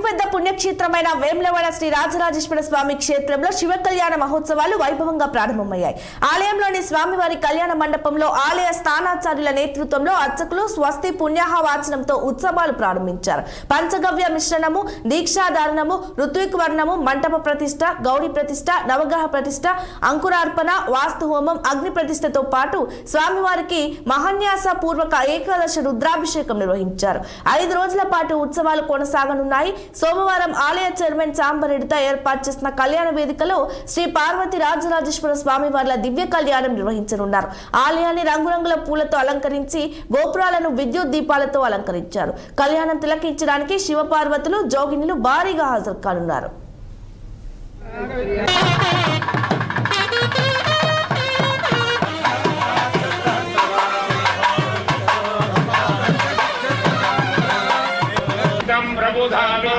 అతిపెద్ద పుణ్యక్షేత్రమైన వేములవాడ శ్రీ రాజరాజేశ్వర స్వామి క్షేత్రంలో శివ కళ్యాణ మహోత్సవాలు వైభవంగా ప్రారంభమయ్యాయి. ఆలయంలోని స్వామివారి కళ్యాణ మండపంలో ఆలయ స్థానాచార్యుల నేతృత్వంలో అర్చకులు స్వస్తి పుణ్యాహ వాచనంతో ఉత్సవాలు ప్రారంభించారు. పంచగవ్య మిశ్రణము, దీక్షాధారణము, ఋత్విక్ వర్ణము, మంటప ప్రతిష్ట, గౌడి ప్రతిష్ట, నవగ్రహ ప్రతిష్ట, అంకురార్పణ, వాస్తు హోమం, అగ్ని ప్రతిష్టతో పాటు స్వామివారికి మహాన్యాస పూర్వక ఏకాదశ రుద్రాభిషేకం నిర్వహించారు. 5 రోజుల పాటు ఉత్సవాలు కొనసాగనున్నాయి. సోమవారం ఆలయ చైర్మన్ సాంబరెడ్డితో ఏర్పాటు చేసిన కళ్యాణ వేదికలో శ్రీ పార్వతి రాజరాజేశ్వర స్వామి వార్ల దివ్య కళ్యాణం నిర్వహించనున్నారు. ఆలయాన్ని రంగురంగుల పూలతో అలంకరించి గోపురాలను విద్యుత్ దీపాలతో అలంకరించారు. కళ్యాణం తిలకించడానికి శివపార్వతులు, జోగినులు భారీగా హాజరు కానున్నారు. प्रबुधानो